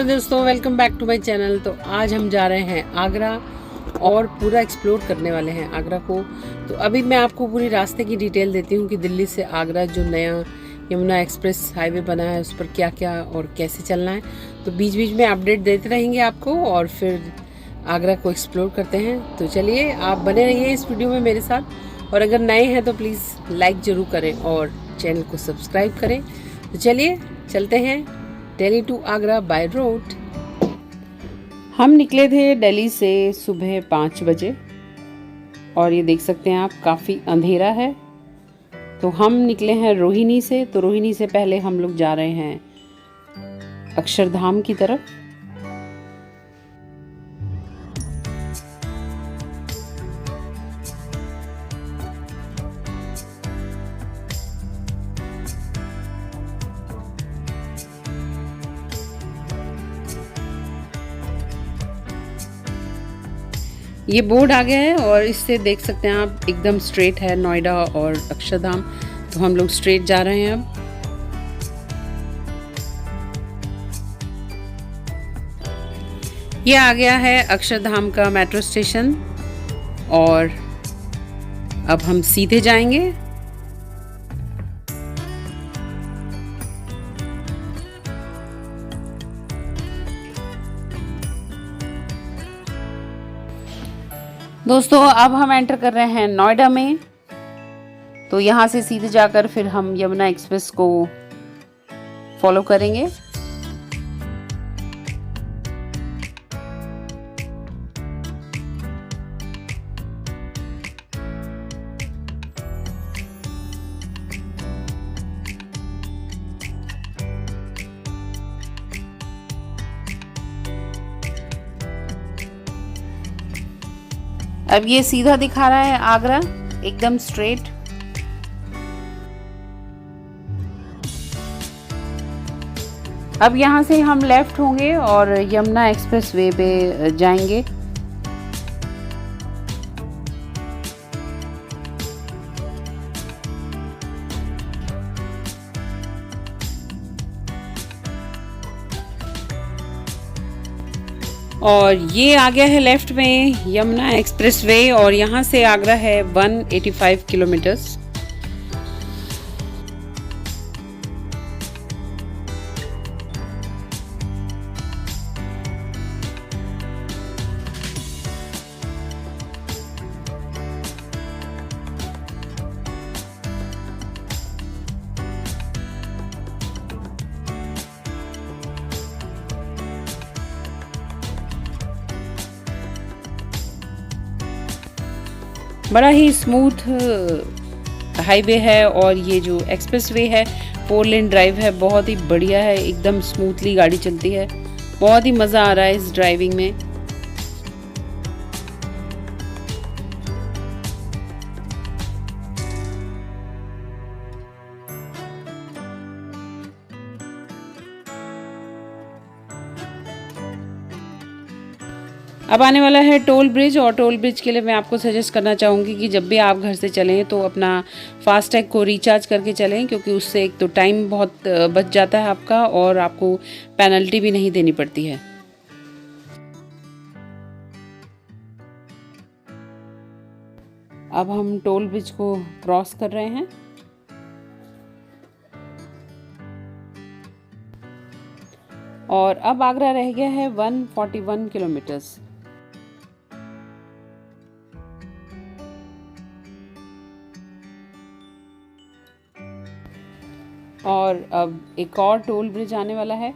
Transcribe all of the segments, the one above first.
Hello दोस्तों, welcome back to my channel. तो आज हम जा रहे हैं आगरा और पूरा एक्सप्लोर करने वाले हैं आगरा को। तो अभी मैं आपको पूरी रास्ते की डिटेल देती हूँ कि दिल्ली से आगरा जो नया यमुना एक्सप्रेस हाईवे बना है उस पर क्या क्या और कैसे चलना है। तो बीच बीच में अपडेट देते रहेंगे आपको और फिर आगरा को एक्सप्लोर करते हैं। तो चलिए आप बने रहिए इस वीडियो में मेरे साथ, और अगर नए हैं तो प्लीज़ लाइक ज़रूर करें और चैनल को सब्सक्राइब करें। तो चलिए चलते हैं Delhi to Agra by road. हम निकले थे दिल्ली से सुबह 5 बजे और ये देख सकते हैं आप काफ़ी अंधेरा है। तो हम निकले हैं रोहिणी से। तो रोहिणी से पहले हम लोग जा रहे हैं अक्षरधाम की तरफ। ये बोर्ड आ गया है और इससे देख सकते हैं आप एकदम स्ट्रेट है नोएडा और अक्षरधाम। तो हम लोग स्ट्रेट जा रहे हैं अब। ये आ गया है अक्षरधाम का मेट्रो स्टेशन और अब हम सीधे जाएंगे। दोस्तों अब हम एंटर कर रहे हैं नोएडा में। तो यहाँ से सीधे जाकर फिर हम यमुना एक्सप्रेस को फॉलो करेंगे। अब ये सीधा दिखा रहा है आगरा एकदम स्ट्रेट। अब यहाँ से हम लेफ्ट होंगे और यमुना एक्सप्रेस वे पे जाएंगे। और ये आ गया है लेफ्ट में यमुना एक्सप्रेस वे और यहाँ से आगरा है 185 किलोमीटर्स। बड़ा ही स्मूथ हाईवे है और ये जो एक्सप्रेस वे है 4 लेन ड्राइव है, बहुत ही बढ़िया है। एकदम स्मूथली गाड़ी चलती है, बहुत ही मज़ा आ रहा है इस ड्राइविंग में। अब आने वाला है टोल ब्रिज, और टोल ब्रिज के लिए मैं आपको सजेस्ट करना चाहूँगी कि जब भी आप घर से चलें तो अपना फास्टैग को रिचार्ज करके चलें, क्योंकि उससे एक तो टाइम बहुत बच जाता है आपका और आपको पेनल्टी भी नहीं देनी पड़ती है। अब हम टोल ब्रिज को क्रॉस कर रहे हैं और अब आगरा रह गया है 141 किलोमीटर्स। और अब एक और टोल ब्रिज आने वाला है।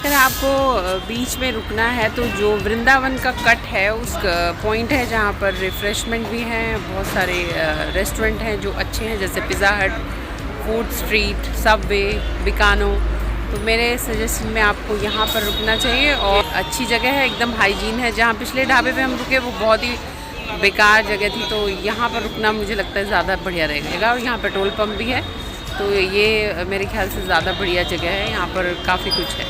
अगर आपको बीच में रुकना है तो जो वृंदावन का कट है उस पॉइंट है जहाँ पर रिफ़्रेशमेंट भी हैं, बहुत सारे रेस्टोरेंट हैं जो अच्छे हैं, जैसे पिज़्ज़ा हट, फूड स्ट्रीट, सबवे, बिकानो। तो मेरे सजेशन में आपको यहाँ पर रुकना चाहिए और अच्छी जगह है, एकदम हाइजीन है। जहाँ पिछले ढाबे पे हम रुके वो बहुत ही बेकार जगह थी, तो यहाँ पर रुकना मुझे लगता है ज़्यादा बढ़िया रहेगा। और यहाँ पेट्रोल पंप भी है, तो ये मेरे ख्याल से ज़्यादा बढ़िया जगह है, यहाँ पर काफ़ी कुछ है।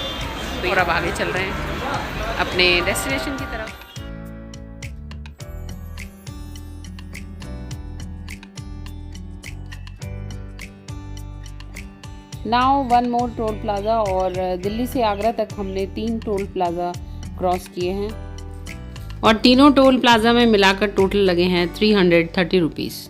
तो और अब आगे चल रहे हैं अपने डेस्टिनेशन की तरफ। Now one more toll plaza, और दिल्ली से आगरा तक हमने 3 टोल प्लाज़ा क्रॉस किए हैं और तीनों टोल प्लाज़ा में मिलाकर टोटल लगे हैं 330 rupees.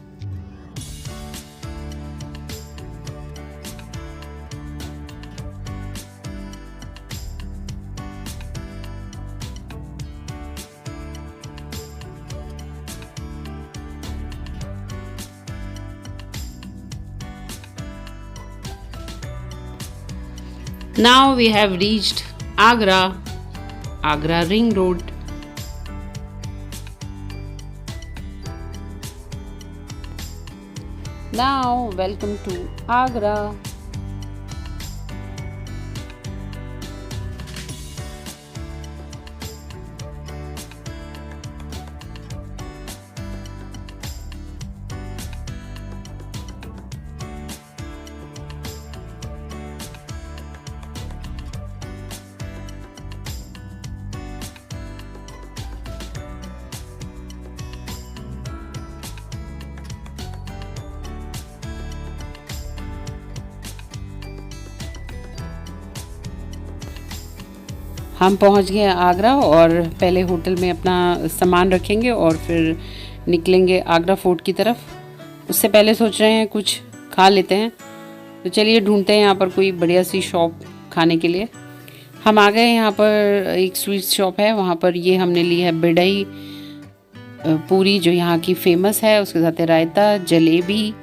Now we have reached Agra Ring Road. Now welcome to Agra. हम पहुंच गए आगरा और पहले होटल में अपना सामान रखेंगे और फिर निकलेंगे आगरा फोर्ट की तरफ। उससे पहले सोच रहे हैं कुछ खा लेते हैं, तो चलिए ढूंढते हैं यहाँ पर कोई बढ़िया सी शॉप खाने के लिए। हम आ गए यहाँ पर, एक स्वीट शॉप है, वहाँ पर ये हमने ली है बिडई पूरी जो यहाँ की फेमस है, उसके साथ रायता, जलेबी,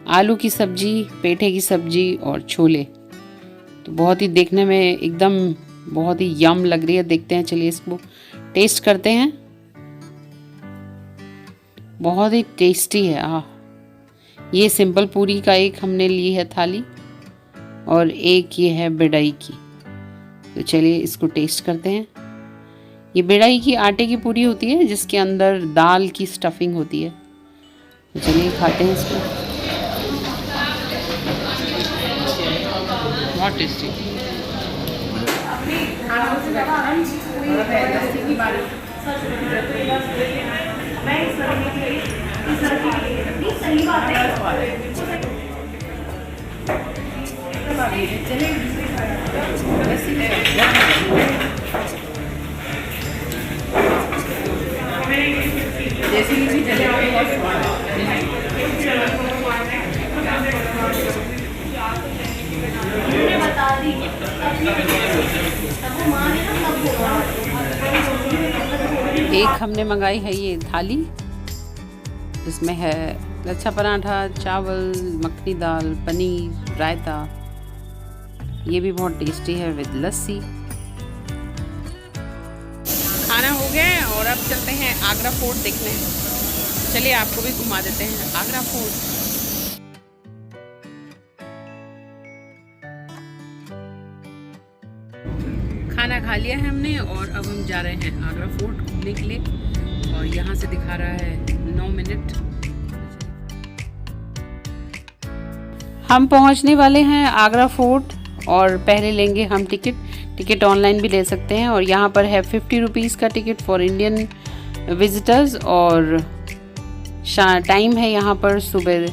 आलू की सब्जी, पेठे की सब्जी और छोले। तो बहुत ही देखने में एकदम बहुत ही यम लग रही है। देखते हैं, चलिए इसको टेस्ट करते हैं। बहुत ही टेस्टी है। ये सिंपल पूरी का एक हमने ली है थाली और एक ये है बिडाई की। तो चलिए इसको टेस्ट करते हैं। ये बिडाई की आटे की पूरी होती है जिसके अंदर दाल की स्टफिंग होती है। तो चलिए खाते हैं इसको। बहुत टेस्टी। एक हमने मंगाई है ये थाली, जिसमें है लच्छा पराठा, चावल, मखनी दाल, पनीर, रायता। ये भी बहुत टेस्टी है विद लस्सी। खाना हो गया है और अब चलते हैं आगरा फोर्ट देखने। चलिए आपको भी घुमा देते हैं आगरा फोर्ट। खाना खा लिया है हमने और अब हम जा रहे हैं आगरा फोर्ट घूमने के लिए, और यहाँ से दिखा रहा है 9 मिनट। हम पहुँचने वाले हैं आगरा फोर्ट और पहले लेंगे हम टिकट ऑनलाइन भी ले सकते हैं, और यहाँ पर है 50 रुपीज़ का टिकट फॉर इंडियन विजिटर्स, और टाइम है यहाँ पर सुबह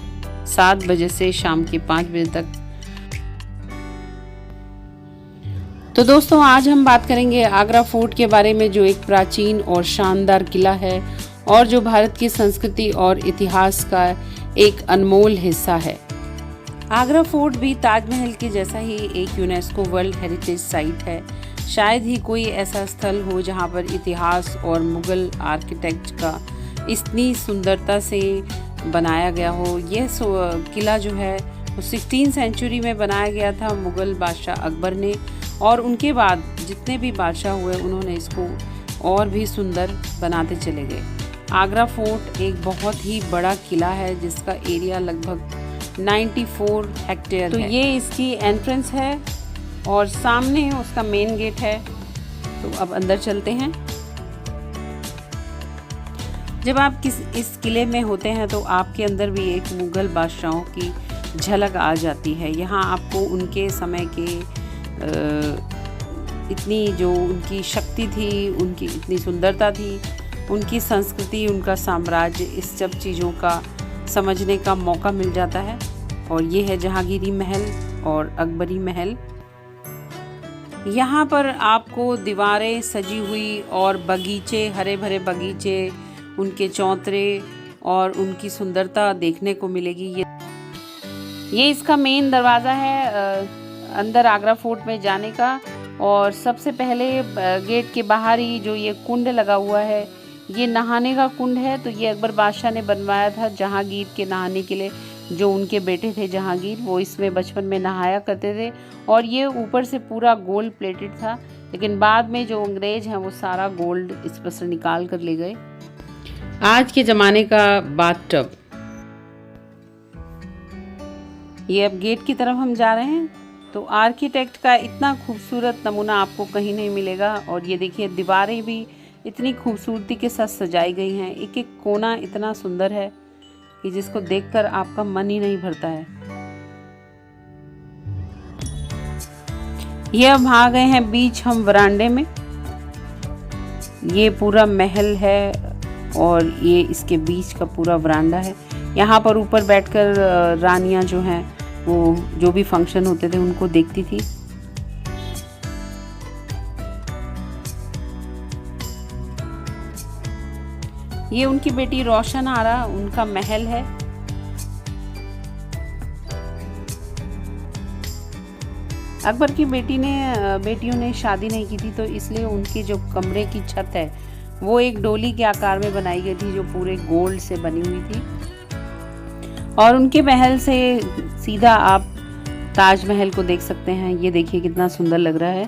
7 बजे से शाम के 5 बजे तक। तो दोस्तों आज हम बात करेंगे आगरा फोर्ट के बारे में, जो एक प्राचीन और शानदार किला है और जो भारत की संस्कृति और इतिहास का एक अनमोल हिस्सा है। आगरा फोर्ट भी ताजमहल के जैसा ही एक यूनेस्को वर्ल्ड हेरिटेज साइट है। शायद ही कोई ऐसा स्थल हो जहां पर इतिहास और मुगल आर्किटेक्ट का इतनी सुंदरता से बनाया गया हो। यह किला जो है वो 16वीं सेंचुरी में बनाया गया था मुगल बादशाह अकबर ने, और उनके बाद जितने भी बादशाह हुए उन्होंने इसको और भी सुंदर बनाते चले गए। आगरा फोर्ट एक बहुत ही बड़ा किला है जिसका एरिया लगभग 94 हेक्टेयर तो है। ये इसकी एंट्रेंस है और सामने उसका मेन गेट है। तो अब अंदर चलते हैं। जब आप इस किले में होते हैं तो आपके अंदर भी एक मुग़ल बादशाहों की झलक आ जाती है। यहाँ आपको उनके समय के इतनी जो उनकी शक्ति थी, उनकी इतनी सुंदरता थी, उनकी संस्कृति, उनका साम्राज्य, इस सब चीज़ों का समझने का मौका मिल जाता है। और ये है जहांगीरी महल और अकबरी महल। यहाँ पर आपको दीवारें सजी हुई और बगीचे, हरे भरे बगीचे, उनके चौतरे और उनकी सुंदरता देखने को मिलेगी। ये इसका मेन दरवाज़ा है अंदर आगरा फोर्ट में जाने का। और सबसे पहले गेट के बाहर ही जो ये कुंड लगा हुआ है, ये नहाने का कुंड है। तो ये अकबर बादशाह ने बनवाया था जहांगीर के नहाने के लिए। जो उनके बेटे थे जहांगीर, वो इसमें बचपन में नहाया करते थे। और ये ऊपर से पूरा गोल्ड प्लेटेड था, लेकिन बाद में जो अंग्रेज हैं वो सारा गोल्ड इस पर से निकाल कर ले गए। आज के ज़माने का बाथटब। ये अब गेट की तरफ हम जा रहे हैं। तो आर्किटेक्ट का इतना खूबसूरत नमूना आपको कहीं नहीं मिलेगा। और ये देखिए दीवारें भी इतनी खूबसूरती के साथ सजाई गई हैं। एक एक कोना इतना सुंदर है कि जिसको देखकर आपका मन ही नहीं भरता है। ये अब आ गए हैं बीच हम वरांडे में। ये पूरा महल है और ये इसके बीच का पूरा वरांडा है। यहाँ पर ऊपर बैठकर रानियां जो हैं वो जो भी फंक्शन होते थे उनको देखती थी। ये उनकी बेटी रोशन आरा, उनका महल है। अकबर की बेटियों ने शादी नहीं की थी, तो इसलिए उनकी जो कमरे की छत है वो एक डोली के आकार में बनाई गई थी, जो पूरे गोल्ड से बनी हुई थी। और उनके महल से सीधा आप ताजमहल को देख सकते हैं। ये देखिए कितना सुंदर लग रहा है।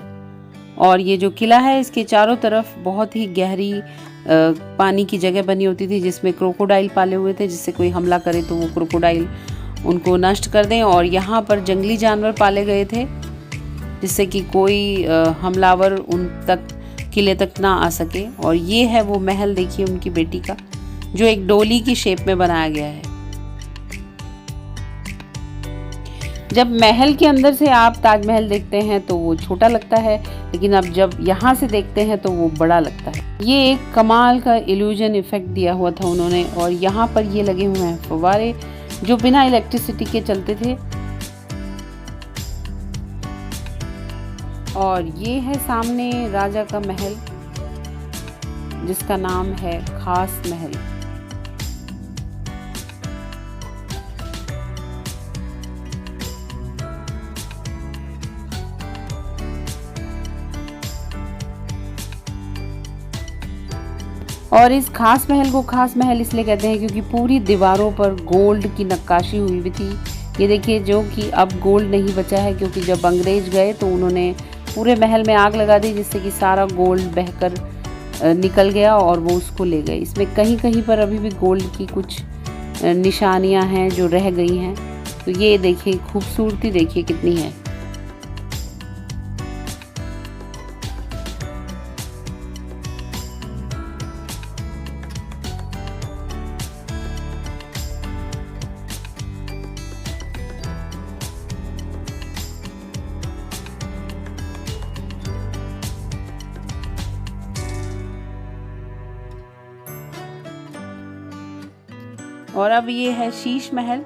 और ये जो किला है इसके चारों तरफ बहुत ही गहरी पानी की जगह बनी होती थी, जिसमें क्रोकोडाइल पाले हुए थे, जिससे कोई हमला करे तो वो क्रोकोडाइल उनको नष्ट कर दें। और यहाँ पर जंगली जानवर पाले गए थे, जिससे कि कोई हमलावर उन तक किले तक ना आ सके। और ये है वो महल, देखिए उनकी बेटी का, जो एक डोली की शेप में बनाया गया है। जब महल के अंदर से आप ताजमहल देखते हैं तो वो छोटा लगता है, लेकिन अब जब यहाँ से देखते हैं तो वो बड़ा लगता है। ये एक कमाल का इल्यूजन इफेक्ट दिया हुआ था उन्होंने। और यहाँ पर ये लगे हुए हैं फव्वारे जो बिना इलेक्ट्रिसिटी के चलते थे। और ये है सामने राजा का महल, जिसका नाम है खास महल। और इस खास महल को खास महल इसलिए कहते हैं क्योंकि पूरी दीवारों पर गोल्ड की नक्काशी हुई हुई थी। ये देखिए, जो कि अब गोल्ड नहीं बचा है, क्योंकि जब अंग्रेज गए तो उन्होंने पूरे महल में आग लगा दी, जिससे कि सारा गोल्ड बहकर निकल गया और वो उसको ले गए। इसमें कहीं कहीं पर अभी भी गोल्ड की कुछ निशानियां हैं जो रह गई हैं। तो ये देखिए खूबसूरती, देखिए कितनी है। और अब ये है शीश महल,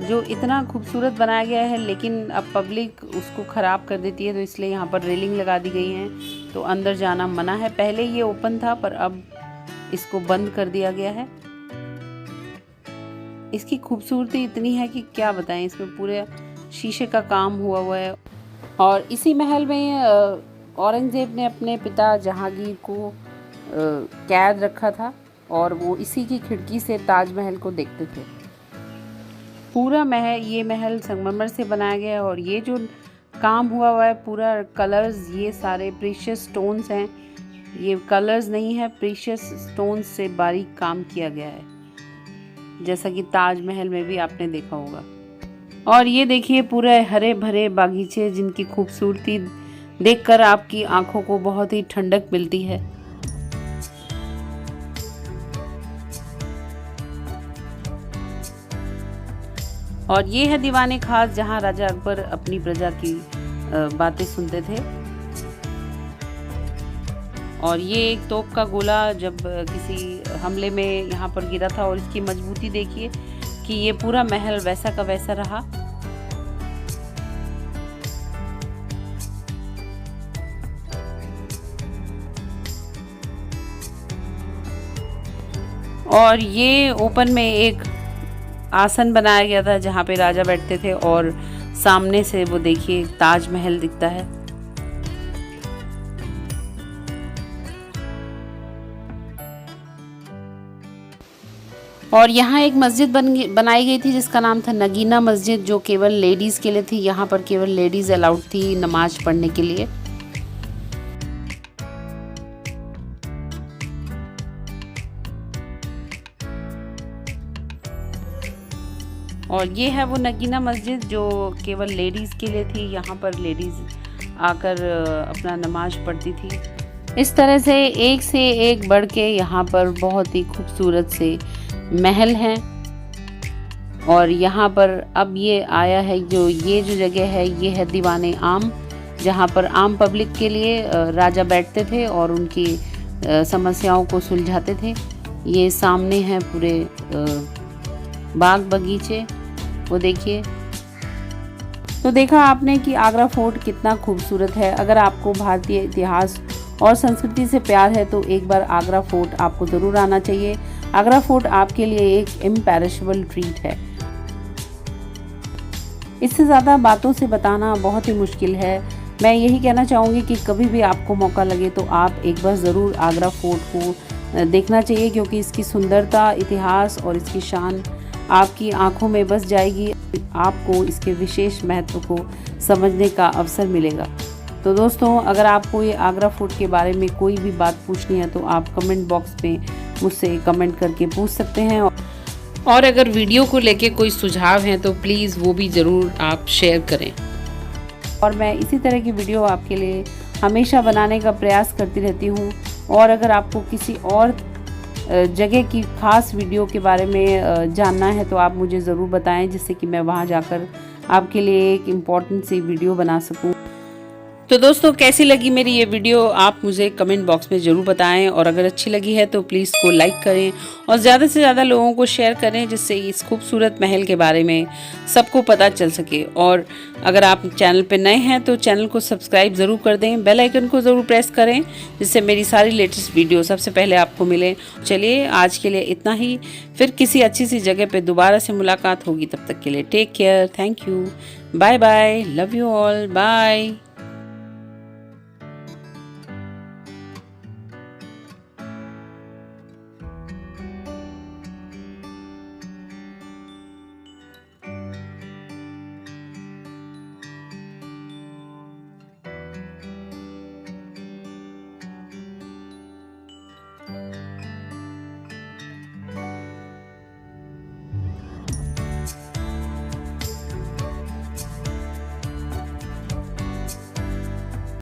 जो इतना खूबसूरत बनाया गया है, लेकिन अब पब्लिक उसको ख़राब कर देती है, तो इसलिए यहाँ पर रेलिंग लगा दी गई है, तो अंदर जाना मना है। पहले ये ओपन था, पर अब इसको बंद कर दिया गया है। इसकी खूबसूरती इतनी है कि क्या बताएं, इसमें पूरे शीशे का काम हुआ है। और इसी महल में औरंगज़ेब ने अपने पिता जहांगीर को कैद रखा था, और वो इसी की खिड़की से ताजमहल को देखते थे। पूरा महल, ये महल संगमरमर से बनाया गया है। और ये जो काम हुआ है पूरा। कलर्स ये सारे प्रीशियस स्टोन्स हैं, ये कलर्स नहीं है, प्रीशियस स्टोन्स से बारीक काम किया गया है, जैसा कि ताजमहल में भी आपने देखा होगा। और ये देखिए पूरे हरे भरे बागीचे, जिनकी खूबसूरती देखकर आपकी आंखों को बहुत ही ठंडक मिलती है। और ये है दीवाने खास, जहां राजा अकबर अपनी प्रजा की बातें सुनते थे। और ये एक तोप का गोला जब किसी हमले में यहाँ पर गिरा था, और इसकी मजबूती देखिए कि ये पूरा महल वैसा का वैसा रहा। और ये ओपन में एक आसन बनाया गया था जहाँ पे राजा बैठते थे, और सामने से वो देखिए ताजमहल दिखता है। और यहाँ एक मस्जिद बनाई गई थी जिसका नाम था नगीना मस्जिद, जो केवल लेडीज़ के लिए थी। यहाँ पर केवल लेडीज़ अलाउड थी नमाज पढ़ने के लिए। और ये है वो नगीना मस्जिद जो केवल लेडीज़ के लिए थी। यहाँ पर लेडीज़ आकर अपना नमाज पढ़ती थी। इस तरह से एक से एक बढ़ के यहाँ पर बहुत ही खूबसूरत से महल हैं। और यहाँ पर अब ये आया है ये जो जगह है, ये है दीवाने आम, जहाँ पर आम पब्लिक के लिए राजा बैठते थे और उनकी समस्याओं को सुलझाते थे। ये सामने हैं पूरे बाग बगीचे, वो देखिए। तो देखा आपने कि आगरा फोर्ट कितना खूबसूरत है। अगर आपको भारतीय इतिहास और संस्कृति से प्यार है तो एक बार आगरा फोर्ट आपको ज़रूर आना चाहिए। आगरा फोर्ट आपके लिए एक इम्पेरिशेबल ट्रीट है। इससे ज़्यादा बातों से बताना बहुत ही मुश्किल है। मैं यही कहना चाहूँगी कि कभी भी आपको मौका लगे तो आप एक बार ज़रूर आगरा फोर्ट को देखना चाहिए, क्योंकि इसकी सुंदरता, इतिहास और इसकी शान आपकी आंखों में बस जाएगी। आपको इसके विशेष महत्व को समझने का अवसर मिलेगा। तो दोस्तों, अगर आपको ये आगरा फोर्ट के बारे में कोई भी बात पूछनी है तो आप कमेंट बॉक्स में मुझसे कमेंट करके पूछ सकते हैं। और अगर वीडियो को लेके कोई सुझाव हैं तो प्लीज़ वो भी ज़रूर आप शेयर करें। और मैं इसी तरह की वीडियो आपके लिए हमेशा बनाने का प्रयास करती रहती हूँ। और अगर आपको किसी और जगह की खास वीडियो के बारे में जानना है तो आप मुझे ज़रूर बताएं, जिससे कि मैं वहाँ जाकर आपके लिए एक इम्पॉर्टेंट सी वीडियो बना सकूँ। तो दोस्तों, कैसी लगी मेरी ये वीडियो आप मुझे कमेंट बॉक्स में ज़रूर बताएं। और अगर अच्छी लगी है तो प्लीज़ को लाइक करें और ज़्यादा से ज़्यादा लोगों को शेयर करें, जिससे इस खूबसूरत महल के बारे में सबको पता चल सके। और अगर आप चैनल पे नए हैं तो चैनल को सब्सक्राइब ज़रूर कर दें, बेल आइकन को ज़रूर प्रेस करें, जिससे मेरी सारी लेटेस्ट वीडियो सबसे पहले आपको मिले। चलिए, आज के लिए इतना ही। फिर किसी अच्छी सी जगह पर दोबारा से मुलाकात होगी। तब तक के लिए take care, thank you, bye bye, love you all, bye.